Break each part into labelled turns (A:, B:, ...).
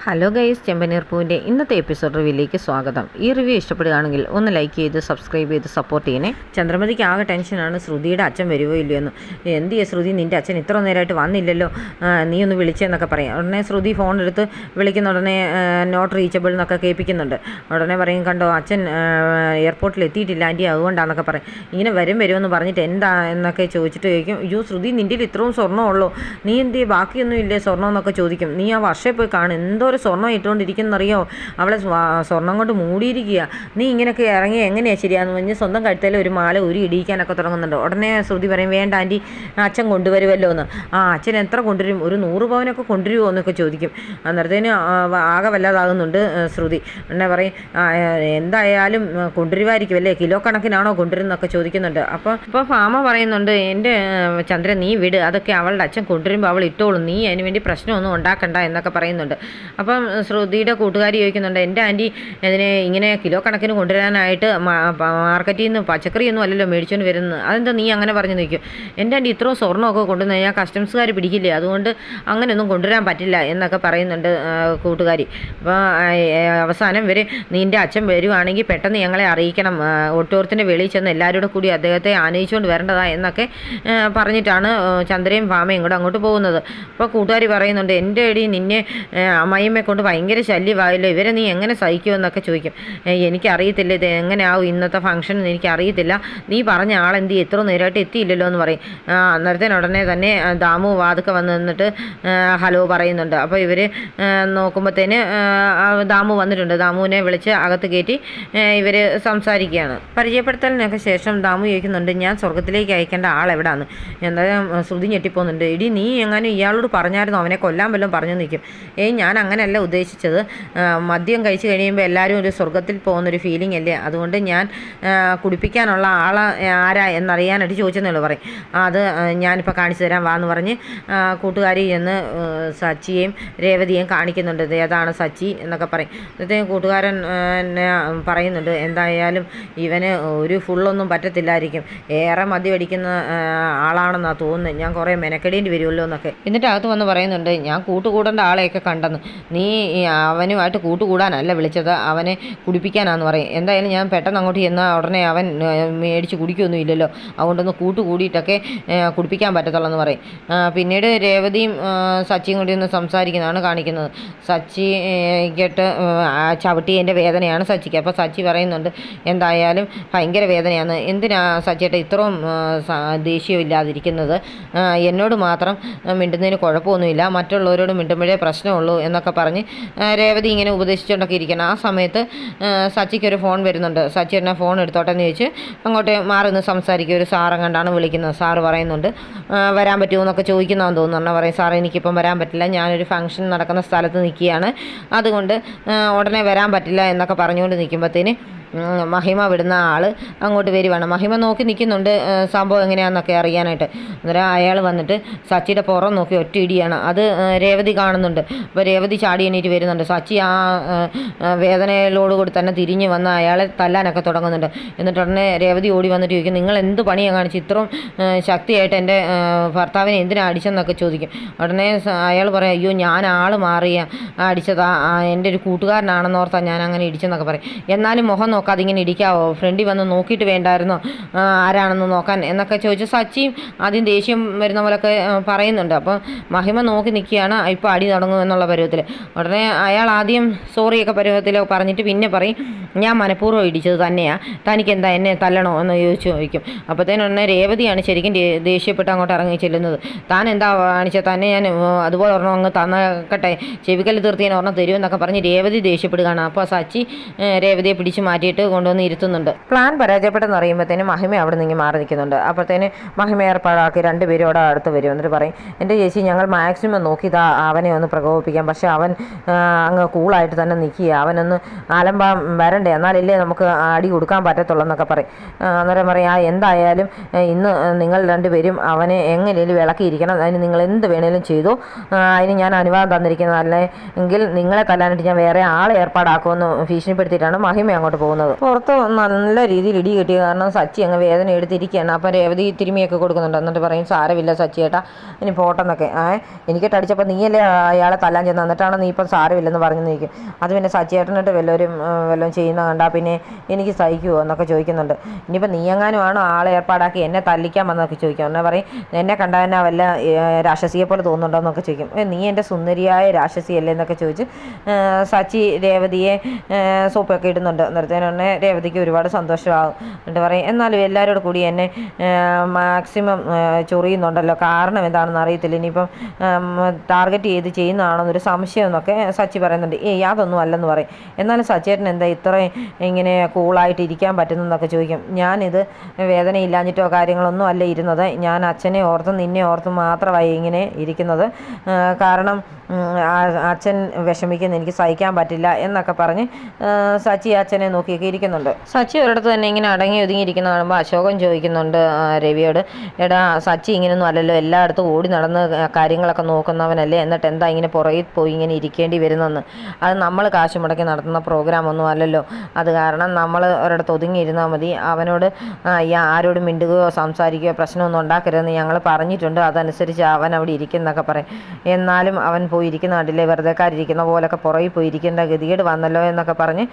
A: Hello guys, ചെമ്പനീർ പൂവിൻ്റെ ഇന്നത്തെ episode റിവ്യൂയിലേക്ക് സ്വാഗതം. ഈ റിവ്യൂ ഇഷ്ടപ്പെടുകയാണെങ്കിൽ ഒന്ന് ലൈക്ക് ചെയ്ത് സബ്സ്ക്രൈബ് ചെയ്ത് സപ്പോർട്ട് ചെയ്യണേ. ചന്ദ്രമതിക്ക് ആകെ ടെൻഷനാണ് ശ്രുതിയുടെ അച്ഛൻ വരുമോ ഇല്ലയോ എന്ന്. എന്ത് ചെയ്യാ ശ്രുതി, നിൻ്റെ അച്ഛൻ ഇത്ര നേരമായിട്ട് വന്നില്ലല്ലോ, നീ ഒന്ന് വിളിച്ചെന്നൊക്കെ പറയാം. ഉടനെ ശ്രുതി ഫോൺ എടുത്ത് വിളിക്കുന്ന ഉടനെ നോട്ട് റീച്ചബിൾ എന്നൊക്കെ കേൾപ്പിക്കുന്നുണ്ട്. ഉടനെ പറയും, കണ്ടോ അച്ഛൻ എയർപോർട്ടിൽ എത്തിയിട്ടില്ല ആൻറ്റി, അതുകൊണ്ടാണെന്നൊക്കെ പറയും. ഇങ്ങനെ വരുമെന്ന് പറഞ്ഞിട്ട് എന്താ എന്നൊക്കെ ചോദിച്ചിട്ട് ചോദിക്കും, അയ്യോ ശ്രുതി നിൻ്റെ ഇത്രയും സ്വർണ്ണമുള്ളൂ, നീ എന്ത് ബാക്കിയൊന്നും ഇല്ലേ സ്വർണ്ണം എന്നൊക്കെ ചോദിക്കും. നീ ആ വർഷേ പോയി കാണും, എന്തോ സ്വർണ്ണം ഇട്ടുകൊണ്ടിരിക്കുന്നറിയോ, അവളെ സ്വർണ്ണം കൊണ്ട് മൂടിയിരിക്കുക, നീ ഇങ്ങനെയൊക്കെ ഇറങ്ങി എങ്ങനെയാണ് ശരിയാന്ന് പറഞ്ഞ് സ്വന്തം കഴുത്തേൽ ഒരു മാല ഇടിയിക്കാനൊക്കെ തുടങ്ങുന്നുണ്ട്. ഉടനെ ശ്രുതി പറയും, വേണ്ട ആൻറ്റി, അച്ഛൻ കൊണ്ടുവരുമല്ലോ എന്ന്. അച്ഛൻ എത്ര കൊണ്ടുവരും, ഒരു 100 പവനൊക്കെ കൊണ്ടുവരുമോ എന്നൊക്കെ ചോദിക്കും. അന്നേരത്തേന് ആകെ വല്ലാതാകുന്നുണ്ട് ശ്രുതി. ഉടനെ പറയും, എന്തായാലും കൊണ്ടുവരുമായിരിക്കും അല്ലേ, കിലോ കണക്കിനാണോ കൊണ്ടുവരുന്നൊക്കെ ചോദിക്കുന്നുണ്ട്. അപ്പോൾ ഫാമ പറയുന്നുണ്ട്, എൻ്റെ ചന്ദ്രൻ നീ വിട്, അതൊക്കെ അവളുടെ അച്ഛൻ കൊണ്ടുവരുമ്പോൾ അവൾ ഇട്ടോളും, നീ അതിന് വേണ്ടി പ്രശ്നമൊന്നും ഉണ്ടാക്കണ്ട എന്നൊക്കെ പറയുന്നുണ്ട്. അപ്പം ശ്രുതിയുടെ കൂട്ടുകാരി ചോദിക്കുന്നുണ്ട്, എൻ്റെ ആൻറ്റി ഇതിനെ ഇങ്ങനെ കിലോ കണക്കിന് കൊണ്ടുവരാനായിട്ട് മാർക്കറ്റിൽ നിന്ന് പച്ചക്കറിയൊന്നും അല്ലല്ലോ മേടിച്ചുകൊണ്ട് വരുന്നത്, അതെന്താ നീ അങ്ങനെ പറഞ്ഞു നിൽക്കും. എൻ്റെ ആൻറ്റി ഇത്രയും സ്വർണ്ണമൊക്കെ കൊണ്ടുവന്ന് കഴിഞ്ഞാൽ കസ്റ്റംസുകാർ പിടിക്കില്ലേ, അതുകൊണ്ട് അങ്ങനെയൊന്നും കൊണ്ടുവരാൻ പറ്റില്ല എന്നൊക്കെ പറയുന്നുണ്ട് കൂട്ടുകാരി. അപ്പോൾ അവസാനം നിൻ്റെ അച്ഛൻ വരുവാണെങ്കിൽ പെട്ടെന്ന് ഞങ്ങളെ അറിയിക്കണം, ഒട്ടോരത്തിൻ്റെ വെളിയിൽ ചെന്ന് എല്ലാവരും കൂടി അദ്ദേഹത്തെ ആനയിച്ചുകൊണ്ട് വരേണ്ടതാ എന്നൊക്കെ പറഞ്ഞിട്ടാണ് ചന്ദ്രയും ഭാമയും കൂടെ അങ്ങോട്ട് പോകുന്നത്. അപ്പോൾ കൂട്ടുകാരി പറയുന്നുണ്ട്, എൻ്റെ അടി നിന്നെ അമ്മായിയമ്മയെ കൊണ്ട് ഭയങ്കര ശല്യമായല്ലോ, ഇവരെ നീ എങ്ങനെ സഹിക്കുമെന്നൊക്കെ ചോദിക്കും. എനിക്കറിയത്തില്ല ഇത് എങ്ങനെയാവും ഇന്നത്തെ ഫംഗ്ഷൻ എന്ന് എനിക്കറിയത്തില്ല, നീ പറഞ്ഞ ആളെന്തി എത്ര നേരമായിട്ട് എത്തിയില്ലല്ലോ എന്ന് പറയും. അന്നേരത്തേന് ഉടനെ തന്നെ ദാമു വാതുക്കെ വന്ന് നിന്നിട്ട് ഹലോ പറയുന്നുണ്ട്. അപ്പോൾ ഇവർ നോക്കുമ്പോഴത്തേന് ദാമു വന്നിട്ടുണ്ട്. ദാമുവിനെ വിളിച്ച് അകത്ത് കയറ്റി ഇവർ സംസാരിക്കുകയാണ്. പരിചയപ്പെടുത്തലിനൊക്കെ ശേഷം ദാമു ചോദിക്കുന്നുണ്ട്, ഞാൻ സ്വർഗത്തിലേക്ക് അയക്കേണ്ട ആളെവിടാന്ന്. എന്തായാലും ശ്രുതി ഞെട്ടിപ്പോകുന്നുണ്ട്. ഇടി നീ എങ്ങാനും ഇയാളോട് പറഞ്ഞായിരുന്നു അവനെ കൊല്ലാൻ വല്ലതും പറഞ്ഞു നിൽക്കും. ഞാൻ അങ്ങനെയല്ല ഉദ്ദേശിച്ചത്, മദ്യം കഴിച്ച് കഴിയുമ്പോൾ എല്ലാവരും ഒരു സ്വർഗത്തിൽ പോകുന്നൊരു ഫീലിംഗ് അല്ലേ, അതുകൊണ്ട് ഞാൻ കുടിപ്പിക്കാനുള്ള ആളെ ആരാ എന്നറിയാനായിട്ട് ചോദിച്ചെന്നുള്ളൂ പറയും. അത് ഞാനിപ്പോൾ കാണിച്ചു തരാം വാന്ന് പറഞ്ഞ് കൂട്ടുകാരി എന്ന് സച്ചിയെയും രേവതിയെയും കാണിക്കുന്നുണ്ട്. ഏതാണ് സച്ചി എന്നൊക്കെ പറയും. എന്നിട്ട് കൂട്ടുകാരൻ പറയുന്നുണ്ട്, എന്തായാലും ഇവന് ഒരു ഫുള്ളൊന്നും പറ്റത്തില്ലായിരിക്കും, ഏറെ മദ്യം അടിക്കുന്ന ആളാണെന്നാണ് തോന്നുന്നത്, ഞാൻ കുറേ മെനക്കെടേണ്ടി വരുമല്ലോ എന്നൊക്കെ. എന്നിട്ട് അകത്ത് വന്ന് പറയുന്നുണ്ട്, ഞാൻ കൂട്ടുകൂടേണ്ട ആളെയൊക്കെ കണ്ടെന്ന്, നീ അവനുമായിട്ട് കൂട്ടുകൂടാനല്ല വിളിച്ചത്, അവനെ കുടിപ്പിക്കാനാന്ന് പറയും. എന്തായാലും ഞാൻ പെട്ടെന്ന് അങ്ങോട്ട് ചെന്നാൽ ഉടനെ അവൻ മേടിച്ച് കുടിക്കുകയൊന്നും ഇല്ലല്ലോ, അതുകൊണ്ടൊന്ന് കൂട്ടുകൂടിയിട്ടൊക്കെ കുടിപ്പിക്കാൻ പറ്റത്തുള്ളൂ എന്ന് പറയും. പിന്നീട് രേവതിയും സച്ചിയും കൂടി ഒന്ന് സംസാരിക്കുന്നതാണ് കാണിക്കുന്നത്. സച്ചി കേട്ട് ചവിട്ടിയതിൻ്റെ വേദനയാണ് സച്ചിക്ക്. അപ്പോൾ സച്ചി പറയുന്നുണ്ട്, എന്തായാലും ഭയങ്കര വേദനയാണ്, എന്തിനാ സച്ചിയേട്ട ഇത്രയും ദേഷ്യമില്ലാതിരിക്കുന്നത്, എന്നോട് മാത്രം മിണ്ടുന്നതിന് കുഴപ്പമൊന്നുമില്ല, മറ്റുള്ളവരോട് മിണ്ടുമ്പോഴേ പ്രശ്നമുള്ളൂ എന്നൊക്കെ പറഞ്ഞ് രേവതി ഇങ്ങനെ ഉപദേശിച്ചുകൊണ്ടൊക്കെ ഇരിക്കണം. ആ സമയത്ത് സച്ചിക്കൊരു ഫോൺ വരുന്നുണ്ട്. സച്ചി എന്നെ ഫോൺ എടുത്തോട്ടെ എന്ന് ചോദിച്ച് അങ്ങോട്ട് മാറി നിന്ന് സംസാരിക്കുക. ഒരു സാറും കണ്ടാണ് വിളിക്കുന്നത്. സാറ് പറയുന്നുണ്ട്, വരാൻ പറ്റുമോ എന്നൊക്കെ ചോദിക്കുന്നതെന്ന് തോന്നുന്നു. എന്നാൽ പറയും, സാറേ എനിക്കിപ്പം വരാൻ പറ്റില്ല, ഞാനൊരു ഫംഗ്ഷൻ നടക്കുന്ന സ്ഥലത്ത് നിൽക്കുകയാണ്, അതുകൊണ്ട് ഉടനെ വരാൻ പറ്റില്ല എന്നൊക്കെ പറഞ്ഞുകൊണ്ട് നിൽക്കുമ്പോഴത്തേന് മഹിമ വിടുന്ന ആൾ അങ്ങോട്ട് വരുവാണ്. മഹിമ നോക്കി നിൽക്കുന്നുണ്ട് സംഭവം എങ്ങനെയാണെന്നൊക്കെ അറിയാനായിട്ട്. അന്നേരം അയാൾ വന്നിട്ട് സച്ചിയുടെ പുറം നോക്കി ഒറ്റ ഇടിയാണ്. അത് രേവതി കാണുന്നുണ്ട്. അപ്പോൾ രേവതി ചാടി എണീറ്റ് വരുന്നുണ്ട്. സച്ചി ആ വേദനയിലോടുകൂടി തന്നെ തിരിഞ്ഞ് വന്ന് അയാളെ തല്ലാനൊക്കെ തുടങ്ങുന്നുണ്ട്. എന്നിട്ട് ഉടനെ രേവതി ഓടി വന്നിട്ട് ചോദിക്കും, നിങ്ങൾ എന്ത് പണിയാണ് കാണിച്ച് ഇത്രയും ശക്തിയായിട്ട് എൻ്റെ ഭർത്താവിനെ എന്തിനാണ് അടിച്ചെന്നൊക്കെ ചോദിക്കും. ഉടനെ അയാൾ പറയും, അയ്യോ ഞാൻ ആൾ മാറിയ അടിച്ചതാ, എൻ്റെ ഒരു കൂട്ടുകാരനാണെന്ന് ഓർത്താൽ ഞാൻ അങ്ങനെ ഇടിച്ചെന്നൊക്കെ പറയും. എന്നാലും മുഖം നോക്കാതെ ഇങ്ങനെ ഇടിക്കാവോ, ഫ്രണ്ടിൽ വന്ന് നോക്കിയിട്ട് വേണ്ടായിരുന്നോ ആരാണെന്ന് നോക്കാൻ എന്നൊക്കെ ചോദിച്ച് സച്ചിയും ആദ്യം ദേഷ്യം വരുന്ന പോലൊക്കെ പറയുന്നുണ്ട്. അപ്പോൾ മഹിമ നോക്കി നിൽക്കുകയാണ്, ഇപ്പോൾ അടി തുടങ്ങും എന്നുള്ള പരുവത്തിൽ. ഉടനെ അയാൾ ആദ്യം സോറിയൊക്കെ പരുവത്തിലോ പറഞ്ഞിട്ട് പിന്നെ പറയും, ഞാൻ മനഃപൂർവ്വം ഇടിച്ചത് തന്നെയാണ്, തനിക്ക് എന്താ എന്നെ തല്ലണോ എന്ന് ചോദിക്കും. അപ്പോഴത്തേനും ഉടനെ രേവതിയാണ് ശരിക്കും ദേഷ്യപ്പെട്ട് അങ്ങോട്ട് ഇറങ്ങി ചെല്ലുന്നത്. താൻ എന്താ കാണിച്ചാൽ തന്നെ ഞാൻ അതുപോലെ ഒരെണ്ണം അങ്ങ് തന്നേക്കട്ടെ, ചെവിക്കല്ല് തീർത്തി ഞാൻ ഒരെണ്ണം തരുമെന്നൊക്കെ പറഞ്ഞ് രേവതി ദേഷ്യപ്പെടുകയാണ്. അപ്പോൾ സച്ചി രേവതിയെ പിടിച്ച് മാറ്റിയിട്ട് കൊണ്ടുവന്ന് ഇരുത്തുന്നുണ്ട്. പ്ലാൻ പരാജയപ്പെട്ടെന്ന് അറിയുമ്പോഴത്തേനും മഹിമ അവിടെ നിന്ന് മാറി നിൽക്കുന്നുണ്ട്. അപ്പോഴത്തേന് മഹിമ ഏർപ്പാടാക്കി രണ്ടുപേരും അവിടെ അടുത്ത് വരും. എന്നിട്ട് പറയും, എൻ്റെ ചേച്ചി ഞങ്ങൾ മാക്സിമം നോക്കി അവനെ ഒന്ന് പ്രകോപിപ്പിക്കാം, പക്ഷെ അവൻ അങ്ങ് കൂളായിട്ട് തന്നെ നിൽക്കുക, അവനൊന്ന് ആലമ്പാൻ വരണ്ടേ, എന്നാലല്ലേ നമുക്ക് അടി കൊടുക്കാൻ പറ്റത്തുള്ളൂ എന്നൊക്കെ പറയും. അന്നേരം പറയാം, എന്തായാലും ഇന്ന് നിങ്ങൾ രണ്ടുപേരും അവനെ എങ്ങനെയും വിളക്കിയിരിക്കണം, അതിന് നിങ്ങൾ എന്ത് വേണേലും ചെയ്തു, അതിന് ഞാൻ അനുവാദം തന്നിരിക്കുന്നത്, അല്ലെങ്കിൽ നിങ്ങളെ തല്ലാനായിട്ട് ഞാൻ വേറെ ആളെ ഏർപ്പാടാക്കുമെന്ന് ഭീഷണിപ്പെടുത്തിയിട്ടാണ് മഹിമ അങ്ങോട്ട് പോകുന്നത്. പോകുന്നത്. പുറത്ത് നല്ല രീതിയിൽ ഇടി കിട്ടിയ കാരണം സച്ചി അങ്ങ് വേദന എടുത്തിരിക്കുകയാണ്. അപ്പം രേവതി തിരുമിയൊക്കെ കൊടുക്കുന്നുണ്ട്. എന്നിട്ട് പറയും സാരമില്ല സച്ചി ചേട്ടാ ഇനി പോട്ടെന്നൊക്കെ. എനിക്കിട്ട് അടിച്ചപ്പോൾ നീയല്ലേ അയാളെ തല്ലാൻ ചെന്ന്, എന്നിട്ടാണ് നീ ഇപ്പം സാരമില്ലെന്ന് പറഞ്ഞു നിൽക്കും. അത് പിന്നെ സച്ചി ചേട്ടനിട്ട് വല്ലതും ചെയ്യുന്ന കണ്ടാൽ പിന്നെ എനിക്ക് സഹിക്കുമോ എന്നൊക്കെ ചോദിക്കുന്നുണ്ട്. ഇനിയിപ്പോൾ നീ എങ്ങാനുമാണോ ആളെ ഏർപ്പാടാക്കി എന്നെ തല്ലിക്കാൻ വന്നതൊക്കെ ചോദിക്കും. എന്നെ പറയും എന്നെ കണ്ടാൽ തന്നെ വല്ല രാക്ഷസിയെ പോലെ തോന്നുന്നുണ്ടോ എന്നൊക്കെ ചോദിക്കും. നീ എൻ്റെ സുന്ദരിയായ രാക്ഷസിയല്ലേ എന്നൊക്കെ ചോദിച്ച് സച്ചി രേവതിയെ സോപ്പൊക്കെ ഇടുന്നുണ്ട്. നിർത്തേനെ രേവതിക്ക് ഒരുപാട് സന്തോഷമാകും. എന്നിട്ട് പറയും എന്നാലും എല്ലാവരോടും കൂടി എന്നെ മാക്സിമം ചൊറിയുന്നുണ്ടല്ലോ, കാരണം എന്താണെന്ന് അറിയത്തില്ല, ഇനിയിപ്പം ടാർഗറ്റ് ചെയ്ത് ചെയ്യുന്നതാണെന്നൊരു സംശയം എന്നൊക്കെ സച്ചി പറയുന്നുണ്ട്. അതൊന്നും അല്ലെന്ന് പറയും. എന്നാലും സച്ചേട്ടൻ എന്താ ഇത്രയും ഇങ്ങനെ കൂളായിട്ട് ഇരിക്കാൻ പറ്റുന്നതെന്നൊക്കെ ചോദിക്കും. ഞാനിത് വേദനയില്ലാഞ്ഞിട്ടോ കാര്യങ്ങളൊന്നും അല്ല ഇരുന്നത്, ഞാൻ അച്ഛനെ ഓർത്തും നിന്നെ ഓർത്തും മാത്രമായി ഇങ്ങനെ ഇരിക്കുന്നത്, കാരണം അച്ഛൻ വിഷമിക്കുന്ന എനിക്ക് സഹിക്കാൻ പറ്റില്ല എന്നൊക്കെ പറഞ്ഞ് സച്ചി അച്ഛനെ നോക്കിയൊക്കെ ഇരിക്കുന്നുണ്ട്. സച്ചി ഒരിടത്ത് തന്നെ ഇങ്ങനെ അടങ്ങി ഒതുങ്ങിയിരിക്കുന്ന കാണുമ്പോൾ അശോകൻ ചോദിക്കുന്നുണ്ട് രവിയോട്, എടാ സച്ചി ഇങ്ങനെയൊന്നും അല്ലല്ലോ, എല്ലായിടത്തും ഓടി നടന്ന് കാര്യങ്ങളൊക്കെ നോക്കുന്നവനല്ലേ, എന്നിട്ട് എന്താ ഇങ്ങനെ പുറകിൽ പോയി ഇങ്ങനെ ഇരിക്കേണ്ടി വരുന്നെന്ന്. അത് നമ്മൾ കാശ് മുടക്കി നടത്തുന്ന പ്രോഗ്രാമൊന്നും അല്ലല്ലോ, അത് കാരണം നമ്മൾ ഒരിടത്ത് ഒതുങ്ങിയിരുന്നാൽ മതി, അവനോട് ആരോടും മിണ്ടുകയോ സംസാരിക്കുകയോ പ്രശ്നമൊന്നും ഉണ്ടാക്കരുതെന്ന് ഞങ്ങൾ പറഞ്ഞിട്ടുണ്ട്, അതനുസരിച്ച് അവൻ അവിടെ ഇരിക്കുന്നൊക്കെ പറയും. എന്നാലും അവൻ പോയി ഇരിക്കുന്ന കണ്ടില്ലേ, വെറുതെക്കാരിരിക്കുന്ന പോലൊക്കെ പുറകിൽ പോയി ഇരിക്കേണ്ട ഗതികേട് വന്നല്ലോ എന്നൊക്കെ പറഞ്ഞ്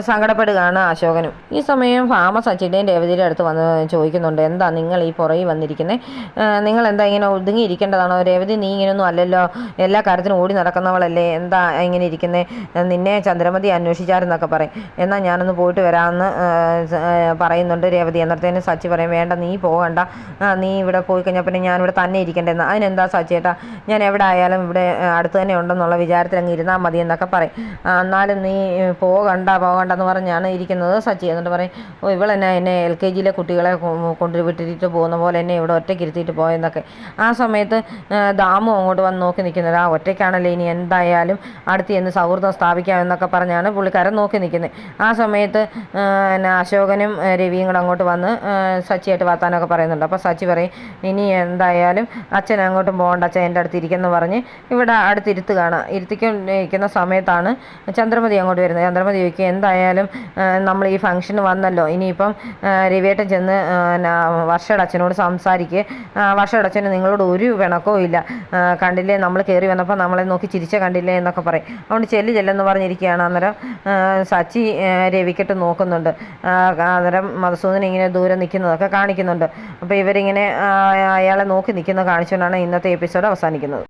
A: സങ്കടപ്പെടുകയാണ് അശോകനും. ഈ സമയം ഭാമ സച്ചിയുടെയും രേവതിയുടെ അടുത്ത് വന്ന് ചോദിക്കുന്നുണ്ട്, എന്താ നിങ്ങൾ ഈ പുറകിൽ വന്നിരിക്കുന്നത്, നിങ്ങൾ എന്താ ഇങ്ങനെ ഒതുങ്ങിയിരിക്കേണ്ടതാണോ, രേവതി നീ ഇങ്ങനെയൊന്നും അല്ലല്ലോ, എല്ലാ കാര്യത്തിനും ഓടി നടക്കുന്നവളല്ലേ, എന്താ ഇങ്ങനെ ഇരിക്കുന്നത്, നിന്നെ ചന്ദ്രമതി അന്വേഷിച്ചാരെന്നൊക്കെ പറയും. എന്നാൽ ഞാനൊന്ന് പോയിട്ട് വരാമെന്ന് പറയുന്നുണ്ട് രേവതി. എന്നിടത്തേന് സച്ചി പറയും വേണ്ട നീ പോകണ്ട, നീ ഇവിടെ പോയി കഴിഞ്ഞാൽ പിന്നെ ഞാനിവിടെ തന്നെ ഇരിക്കേണ്ടതെന്ന്. അതിനെന്താ സച്ചിയേട്ടാ, ഞാൻ എവിടെ ആയാലും ഇവിടെ അടുത്ത് തന്നെ ഉണ്ടെന്നുള്ള വിചാരത്തിൽ അങ്ങ് ഇരുന്നാൽ മതി എന്നൊക്കെ പറയും. എന്നാലും നീ പോകണ്ടെന്ന് പറഞ്ഞാണ് ഇരിക്കുന്നത് സച്ചി. എന്നിട്ട് പറയും ഇവളെന്നെ എന്നെ LKG കുട്ടികളെ കൊണ്ടുവിട്ടിട്ട് പോകുന്ന പോലെ എന്നെ ഇവിടെ ഒറ്റയ്ക്ക് ഇരുത്തിയിട്ട് പോയെന്നൊക്കെ. ആ സമയത്ത് ദാമു അങ്ങോട്ട് വന്ന് നോക്കി നിൽക്കുന്നത്, ഒറ്റയ്ക്കാണല്ലോ ഇനി എന്തായാലും അടുത്ത് ചെന്ന് സൗഹൃദം സ്ഥാപിക്കാം എന്നൊക്കെ പറഞ്ഞാണ് പുള്ളിക്കാരൻ നോക്കി നിൽക്കുന്നത്. ആ സമയത്ത് അശോകനും രവിയും കൂടെ അങ്ങോട്ട് വന്ന് സച്ചിയായിട്ട് വർത്താനമൊക്കെ പറയുന്നുണ്ട്. അപ്പോൾ സച്ചി പറയും ഇനി എന്തായാലും അച്ഛൻ അങ്ങോട്ടും പോകണ്ട, അച്ഛൻ എൻ്റെ അടുത്ത് ഇരിക്കുമെന്ന് പറഞ്ഞ് ഇവിടെ അടുത്തിരുത്തുകയാണ്. ഇരുത്തിക്കൊണ്ടിരിക്കുന്ന സമയത്താണ് ചന്ദ്രമതി അങ്ങോട്ട് വരുന്നത്. ചന്ദ്രമതി ചോദിക്കുക എന്തായാലും നമ്മൾ ഈ ഫംഗ്ഷന് വന്നല്ലോ, ഇനിയിപ്പം രവിയേട്ടൻ ചെന്ന് വർഷയുടെ അച്ഛനോട് സംസാരിക്കുക, വർഷയുടെ അച്ഛന് നിങ്ങളോട് ഒരു പിണക്കവും ഇല്ല, കണ്ടില്ലേ നമ്മൾ കയറി വന്നപ്പോൾ നമ്മളെ നോക്കി ചിരിച്ച കണ്ടില്ലേ എന്നൊക്കെ പറയും. അതുകൊണ്ട് ചെല്ലെന്ന് പറഞ്ഞിരിക്കുകയാണ്. അന്നേരം സച്ചി രവിക്കിട്ട് നോക്കുന്നുണ്ട്. അന്നേരം മധുസൂദനൻ ഇങ്ങനെ ദൂരെ നിൽക്കുന്നതൊക്കെ കാണിക്കുന്നുണ്ട്. അപ്പോൾ ഇവരിങ്ങനെ അയാളെ നോക്കി നിൽക്കുന്നത് കാണിച്ചുകൊണ്ടാണ് ഇന്നത്തെ എപ്പിസോഡ് അവസാനിക്കുന്നത്.